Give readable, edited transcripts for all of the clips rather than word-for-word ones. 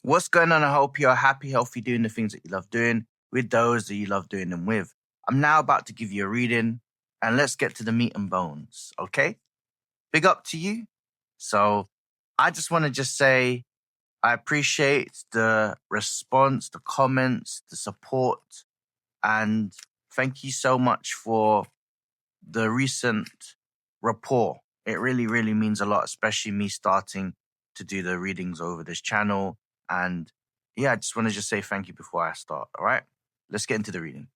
What's going on? I hope you're happy, healthy, doing the things that you love doing with those that you love doing them with. I'm now about to give you a reading, and let's get to the meat and bones, okay? Big up to you. So I just want to say I appreciate the response, the comments, the support, and thank you so much for the recent rapport. It really, really means a lot, especially me starting to do the readings over this channel. And yeah, I just want to say thank you before I start. All right, let's get into the reading.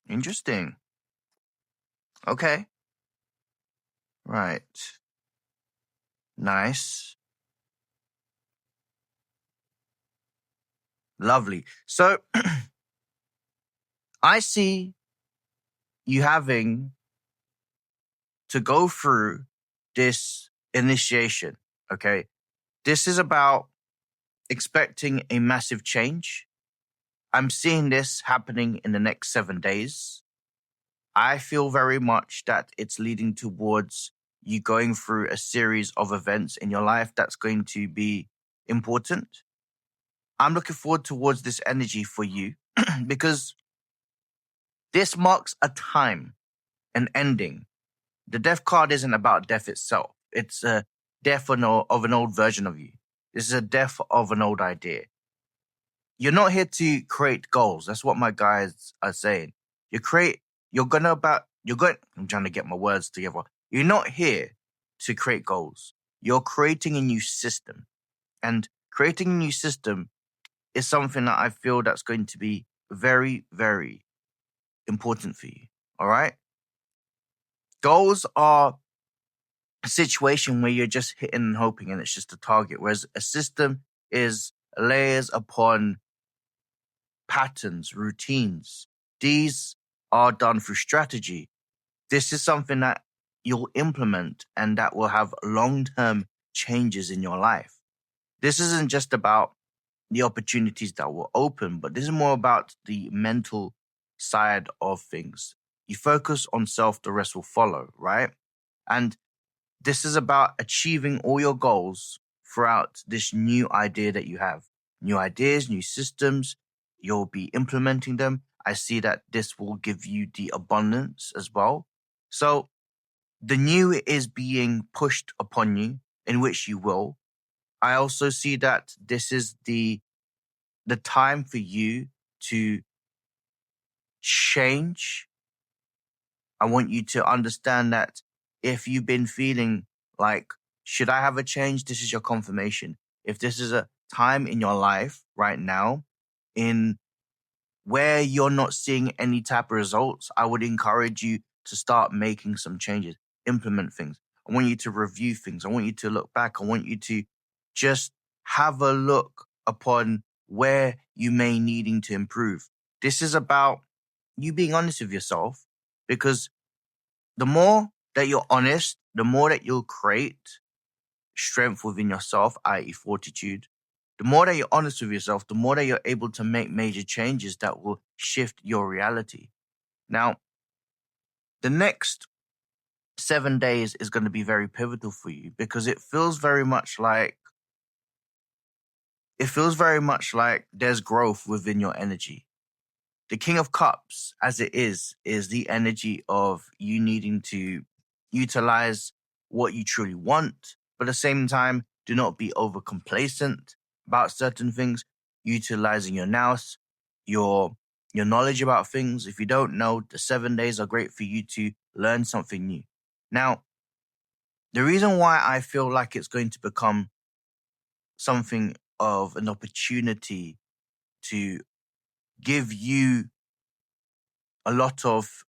Interesting. Okay. Right. Nice. Lovely. So I see you having to go through this initiation. Okay. This is about expecting a massive change. I'm seeing this happening in the next 7 days. I feel very much that it's leading towards you going through a series of events in your life that's going to be important. I'm looking forward towards this energy for you because this marks a time, an ending. The death card isn't about death itself. It's a death of an old version of you. This is a death of an old idea. You're not here to create goals. That's what my guys are saying. I'm trying to get my words together. You're not here to create goals. You're creating a new system. And creating a new system is something that I feel that's going to be very, very important for you. All right? Goals are a situation where you're just hitting and hoping and it's just a target. Whereas a system is layers upon patterns, routines. These are done through strategy. This is something that you'll implement and that will have long-term changes in your life. This isn't just about the opportunities that will open, but this is more about the mental side of things. You focus on self, the rest will follow, right? And this is about achieving all your goals throughout this new idea that you have. New ideas, new systems, you'll be implementing them. I see that this will give you the abundance as well. So the new is being pushed upon you, in which you will. I also see that this is the time for you to change. I want you to understand that if you've been feeling like, should I have a change? This is your confirmation. If this is a time in your life right now in where you're not seeing any type of results, I would encourage you to start making some changes, implement things. I want you to review things. I want you to look back. I want you to just have a look upon where you may needing to improve. This is about you being honest with yourself, because the more that you're honest, the more that you'll create strength within yourself, i.e. fortitude. The more that you're honest with yourself, the more that you're able to make major changes that will shift your reality. Now, the next 7 days is going to be very pivotal for you because it feels very much like there's growth within your energy. The King of Cups, as it is the energy of you needing to utilize what you truly want, but at the same time, do not be over complacent about certain things, utilizing your nous, your knowledge about things. If you don't know, the 7 days are great for you to learn something new. Now, the reason why I feel like it's going to become something of an opportunity to give you a lot of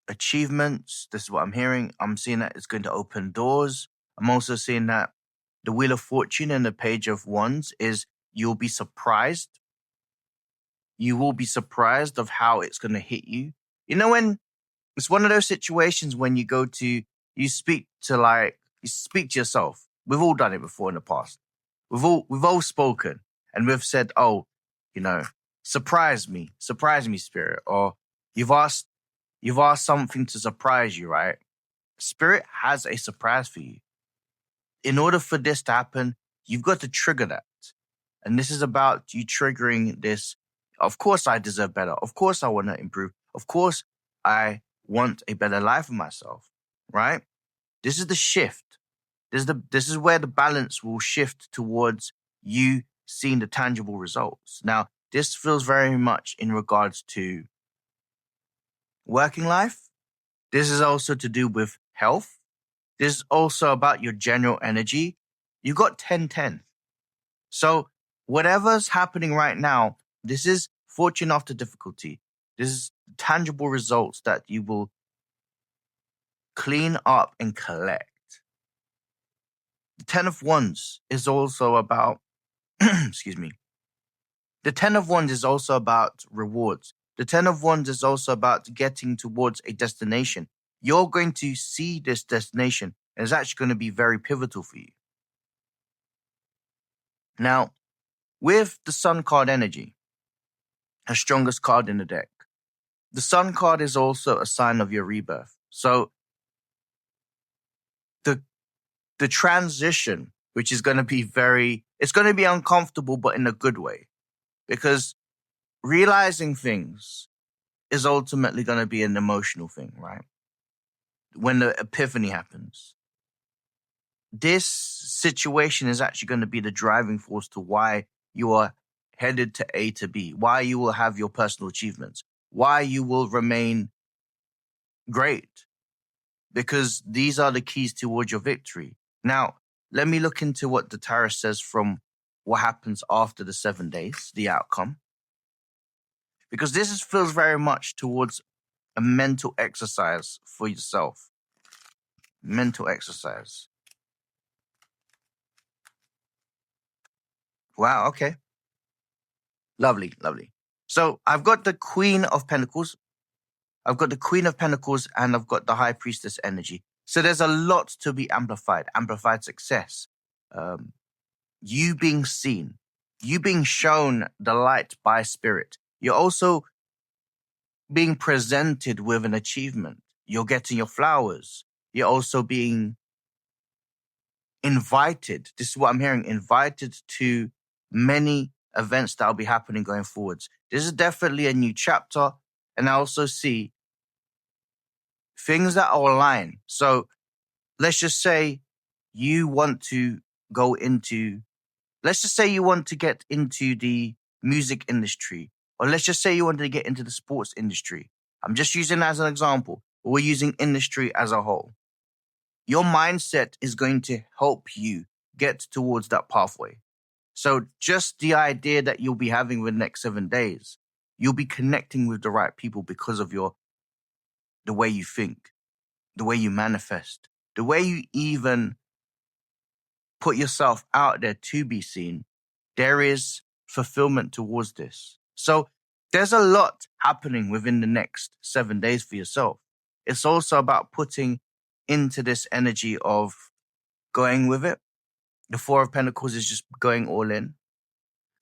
achievements. This is what I'm hearing. I'm seeing that it's going to open doors. I'm also seeing that the Wheel of Fortune and the Page of Wands is you'll be surprised. You will be surprised of how it's going to hit you. You know, when it's one of those situations when you speak to yourself. We've all done it before in the past. We've all spoken and we've said, oh, surprise me, spirit. Or you've asked something to surprise you, right? Spirit has a surprise for you. In order for this to happen, you've got to trigger that. And this is about you triggering this. Of course, I deserve better. Of course, I want to improve. Of course, I want a better life for myself, right? This is the shift. This is where the balance will shift towards you seeing the tangible results. Now, this feels very much in regards to working life. This is also to do with health. This is also about your general energy. You got 10-10. So whatever's happening right now, this is fortune after difficulty. This is tangible results that you will clean up and collect. The 10 of Wands is also about, excuse me. The 10 of Wands is also about rewards. The 10 of Wands is also about getting towards a destination. You're going to see this destination, and it's actually going to be very pivotal for you. Now, with the Sun card energy, the strongest card in the deck, the Sun card is also a sign of your rebirth. So the transition, which is going to be it's going to be uncomfortable, but in a good way, because realizing things is ultimately going to be an emotional thing, right? When the epiphany happens, this situation is actually going to be the driving force to why you are headed to A to B, why you will have your personal achievements, why you will remain great, because these are the keys towards your victory. Now, let me look into what the tarot says from what happens after the 7 days, the outcome, because this feels very much towards a mental exercise for yourself. Mental exercise. Wow, okay. Lovely, lovely. So I've got the Queen of Pentacles. I've got the Queen of Pentacles and I've got the High Priestess energy. So there's a lot to be amplified. Amplified success. You being seen. You being shown the light by spirit. You're also being presented with an achievement. You're getting your flowers. You're also being invited. This is what I'm hearing. Invited to many events that will be happening going forwards. This is definitely a new chapter. And I also see things that are aligned. So let's just say you want to go into, let's just say you want to get into the music industry, or let's just say you want to get into the sports industry. I'm just using that as an example. But we're using industry as a whole. Your mindset is going to help you get towards that pathway. So just the idea that you'll be having the next 7 days, you'll be connecting with the right people because of the way you think, the way you manifest, the way you even put yourself out there to be seen. There is fulfillment towards this. So there's a lot happening within the next 7 days for yourself. It's also about putting into this energy of going with it. The Four of Pentacles is just going all in.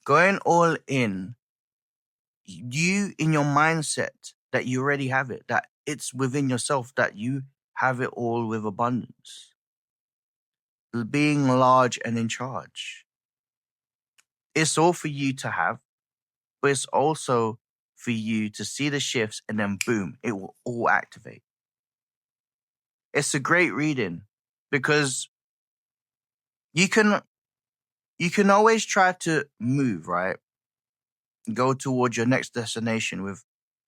Going all in, you in your mindset that you already have it, that it's within yourself, that you have it all with abundance. Being large and in charge. It's all for you to have, but it's also for you to see the shifts and then boom, it will all activate. It's a great reading because you can always try to move, right? Go towards your next destination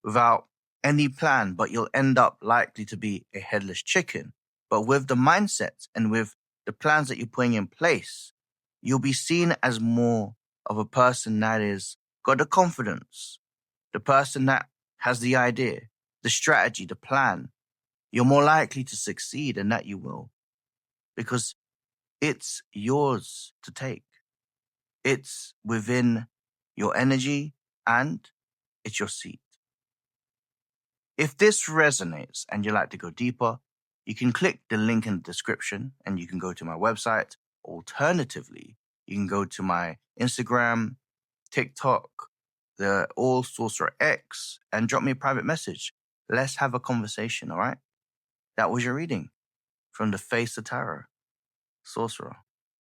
without any plan, but you'll end up likely to be a headless chicken. But with the mindset and with the plans that you're putting in place, you'll be seen as more of a person that is got the confidence, the person that has the idea, the strategy, the plan. You're more likely to succeed, and that you will, because it's yours to take. It's within your energy and it's your seat. If this resonates and you'd like to go deeper, you can click the link in the description and you can go to my website. Alternatively, you can go to my Instagram, TikTok, the All Sorcerer X, and drop me a private message. Let's have a conversation, all right? That was your reading. from the face of tarot, sorcerer.